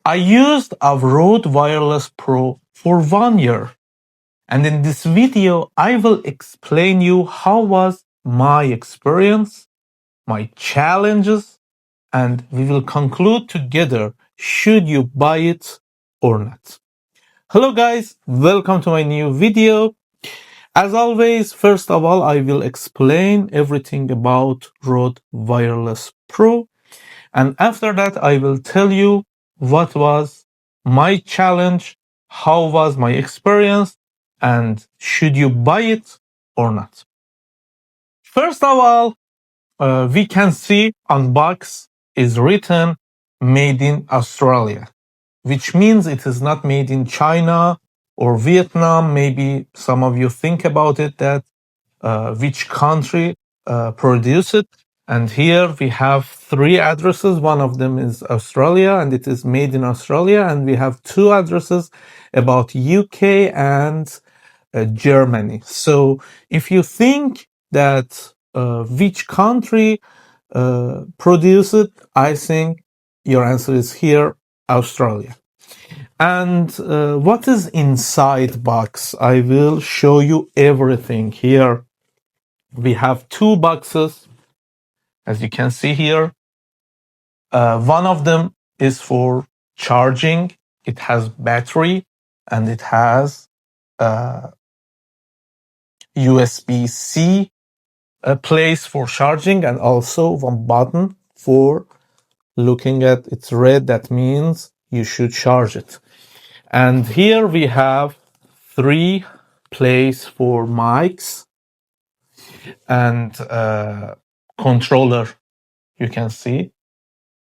I used a RØDE Wireless Pro for 1 year, and in this video I will explain you how was my experience, my challenges, and we will conclude together should you buy it or not. Hello guys, welcome to my new video. As always, first of all, I will explain everything about RØDE Wireless Pro, and after that I will tell you what was my challenge, how was my experience, and should you buy it or not. First of all, we can see on box is written made in Australia, which means it is not made in China or Vietnam. Maybe some of you think about it that which country produce it. And here we have 3 addresses. One of them is Australia and it is made in Australia. And we have 2 addresses about UK and Germany. So if you think that which country produce it, I think your answer is here, Australia. And what is inside box? I will show you everything here. We have 2 boxes, as you can see here. One of them is for charging. It has battery and it has USB-C place for charging, and also one button for looking at it's red. That means you should charge it. And here we have 3 place for mics and controller. You can see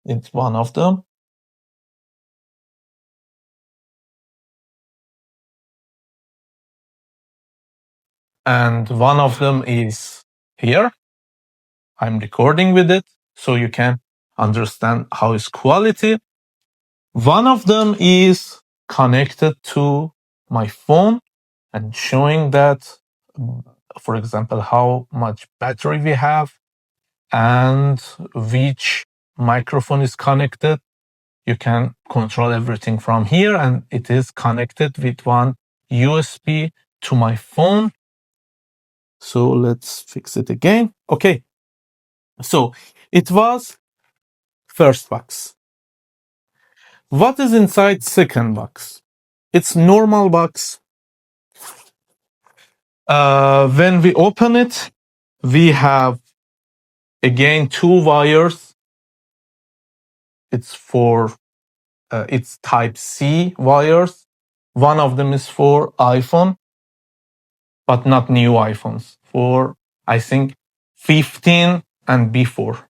it's one of them. And one of them is here. I'm recording with it so you can understand how it's quality. One of them is connected to my phone and showing that, for example, how much battery we have and which microphone is connected. You can control everything from here, and it is connected with one USB to my phone. So let's fix it again. Okay. So it was first box. What is inside second box? It's normal box. When we open it, we have again 2 wires. It's for it's type C wires. One of them is for iPhone, but not new iPhones, for I think 15 and before.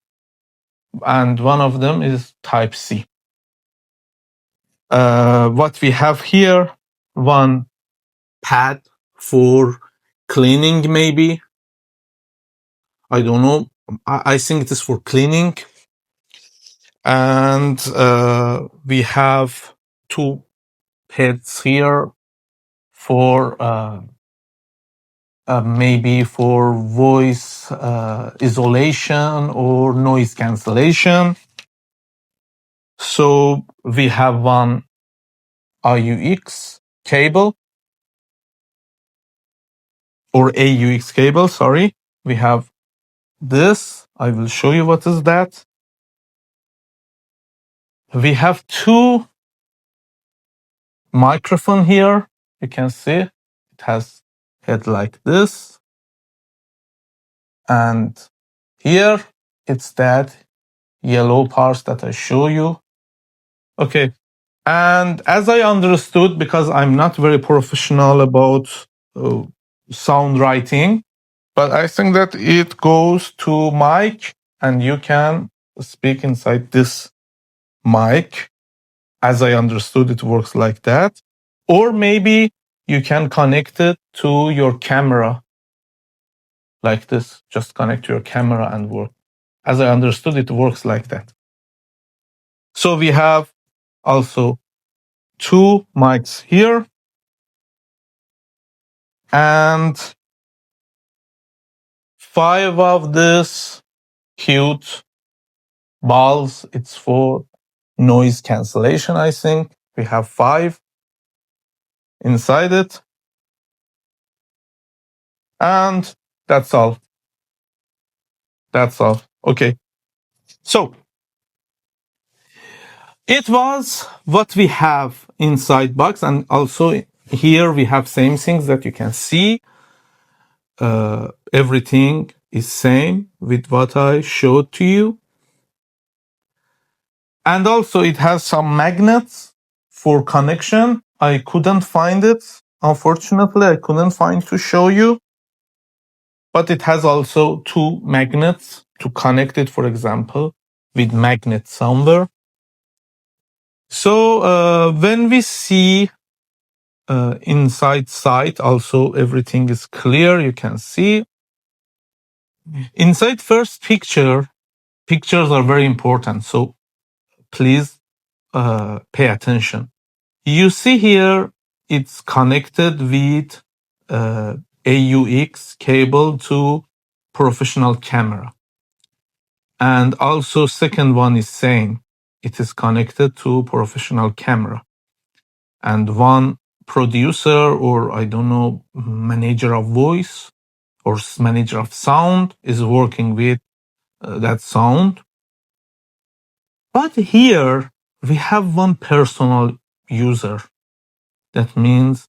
And one of them is type C. What we have here, one pad for cleaning, maybe. I don't know. I think it is for cleaning. And we have 2 pads here for maybe for voice isolation or noise cancellation. So we have one AUX cable or AUX cable, sorry. We have this. I will show you what is that. We have 2 microphone here. You can see it has head like this. And here it's that yellow parts that I show you. Okay. And as I understood, because I'm not very professional about sound writing, but I think that it goes to mic and you can speak inside this mic. As I understood, it works like that. Or maybe you can connect it to your camera like this. Just connect to your camera and work. As I understood, it works like that. So we have also 2 mics here and 5 of this cute balls. It's for noise cancellation, I think. We have 5 inside it. And that's all. That's all. Okay. So it was what we have inside box, and also here we have same things that you can see. Everything is same with what I showed to you. And also it has some magnets for connection. I couldn't find it. Unfortunately, I couldn't find to show you. But it has also 2 magnets to connect it, for example, with magnet somewhere. So when we see inside site, also everything is clear. You can see inside first picture. Pictures are very important. So please pay attention. You see here, it's connected with AUX cable to professional camera. And also second one is same. It is connected to professional camera. And one producer, or I don't know, manager of voice or manager of sound is working with that sound. But here we have one personal user. That means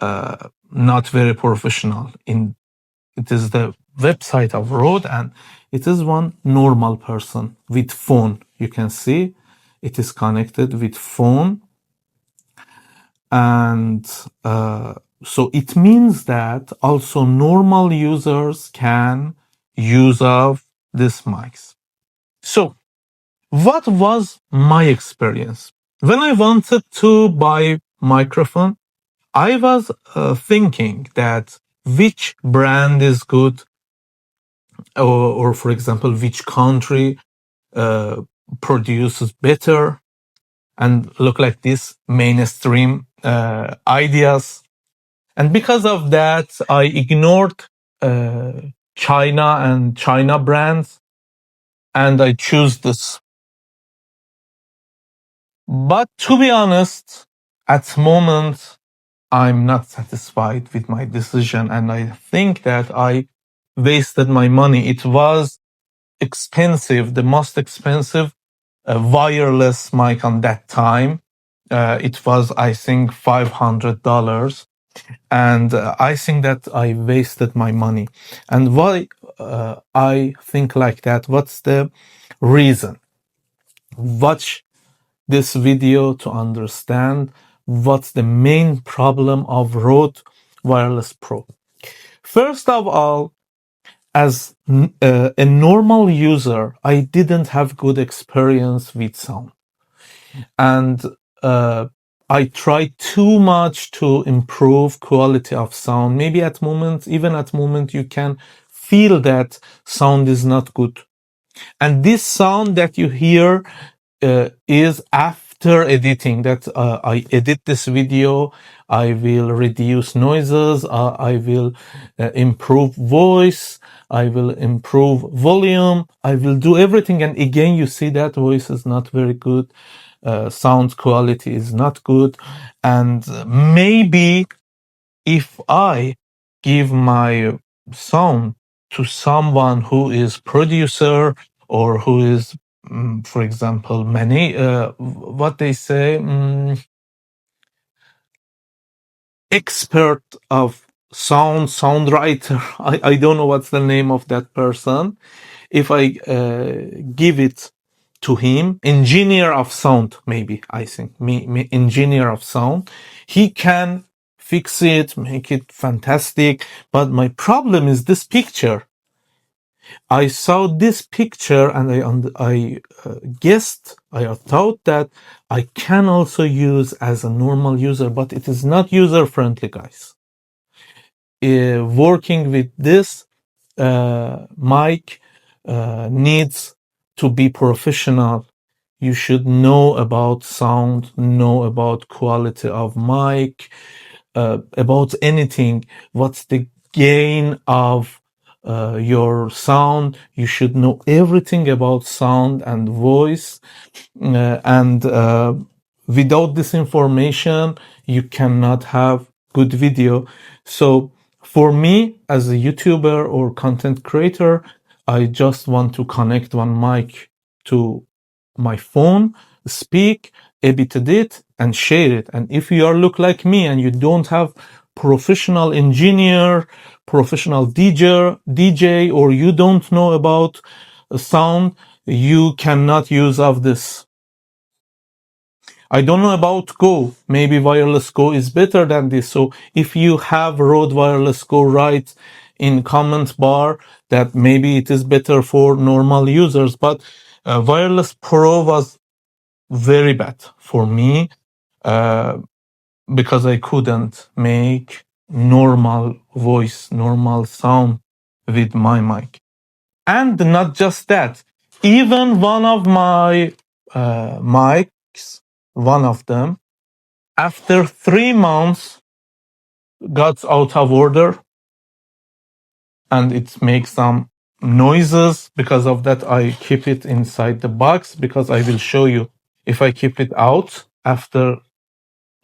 not very professional. It is the website of RØDE, and it is one normal person with phone. You can see it is connected with phone. And so it means that also normal users can use of these mics. So what was my experience? When I wanted to buy microphone, I was thinking that which brand is good, or for example, which country produces better, and look like this mainstream ideas. And because of that, I ignored China and China brands, and I choose this. But to be honest, at the moment, I'm not satisfied with my decision, and I think that I wasted my money. It was expensive, the most expensive wireless mic on that time. It was, I think, $500. And I think that I wasted my money. And why I think like that? What's the reason? Watch this video to understand what's the main problem of RØDE Wireless Pro. First of all, as a normal user, I didn't have good experience with sound. And I tried too much to improve quality of sound. Maybe at moments, even at moment, you can feel that sound is not good. And this sound that you hear is after editing. That I edit this video, I will reduce noises, I will improve voice, I will improve volume, I will do everything. And again, you see that voice is not very good. Sound quality is not good. And maybe if I give my sound to someone who is producer or who is, for example, what they say, expert of sound writer. I don't know what's the name of that person. If I give it to him, engineer of sound, maybe, I think, engineer of sound, he can fix it, make it fantastic. But my problem is this picture. I saw this picture and I guessed, I thought that I can also use as a normal user, but it is not user friendly, guys. Working with this mic needs to be professional. You should know about sound, know about quality of mic, about anything. What's the gain of your sound. You should know everything about sound and voice. And without this information, you cannot have good video. So for me, as a YouTuber or content creator, I just want to connect one mic to my phone, speak, edit it, and share it. And if you are look like me and you don't have professional engineer, professional DJ, or you don't know about sound, you cannot use of this. I don't know about Go. Maybe Wireless Go is better than this. So if you have Rode Wireless Go, write in comment bar that maybe it is better for normal users. But Wireless Pro was very bad for me uh, because I couldn't make normal voice, normal sound with my mic. And not just that, even one of my mics, one of them, after 3 months got out of order and it makes some noises. Because of that, I keep it inside the box because I will show you. If I keep it out after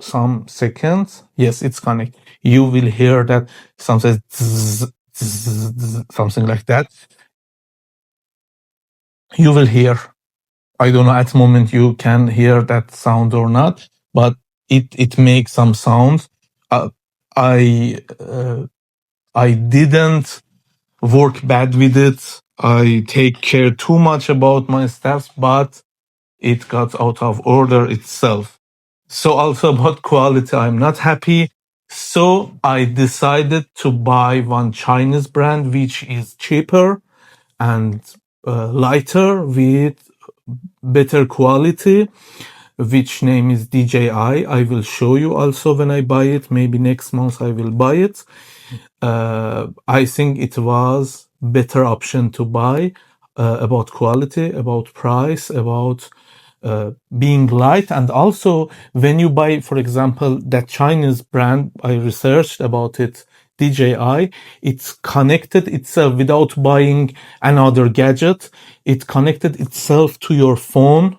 some seconds, yes, it's connected. You will hear that something says something like that. You will hear. I don't know at the moment you can hear that sound or not, but it makes some sounds. I didn't work bad with it. I take care too much about my steps, but it got out of order itself. So also about quality, I'm not happy. So I decided to buy one Chinese brand, which is cheaper and lighter with better quality, which name is DJI. I will show you also when I buy it. Maybe next month I will buy it. I think it was better option to buy about quality, about price, about being light. And also when you buy, for example, that Chinese brand, I researched about it, DJI, it's connected itself without buying another gadget. It connected itself to your phone,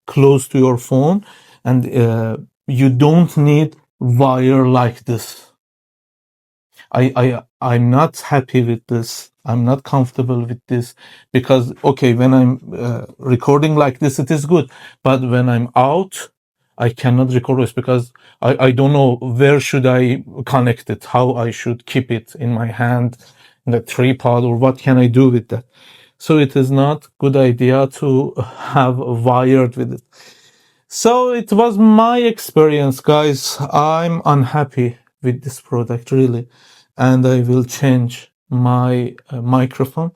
close to your phone, and you don't need wire like this. I'm not happy with this. I'm not comfortable with this because okay, when I'm recording like this, it is good, but when I'm out, I cannot record this because I don't know where should I connect it, how I should keep it in my hand, in the tripod, or what can I do with that. So it is not good idea to have wired with it. So it was my experience, guys. I'm unhappy with this product, really, and I will change my microphone.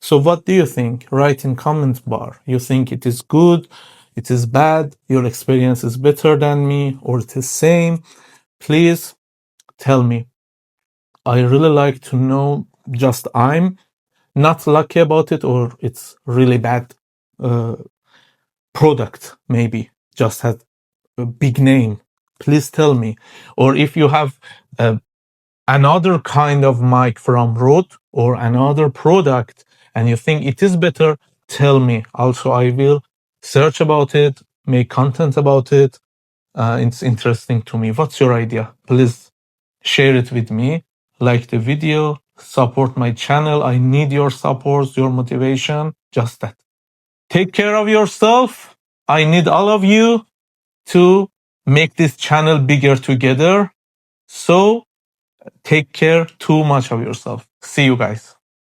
So what do you think? Write in comment bar. You think it is good, it is bad, your experience is better than me, or it is same? Please tell me. I really like to know, just I'm not lucky about it, or it's really bad product, maybe just has a big name. Please tell me. Or if you have another kind of mic from Rode or another product and you think it is better, tell me. Also, I will search about it, make content about it. It's interesting to me. What's your idea? Please share it with me. Like the video, support my channel. I need your support, your motivation. Just that. Take care of yourself. I need all of you to make this channel bigger together. So take care too much of yourself. See you guys.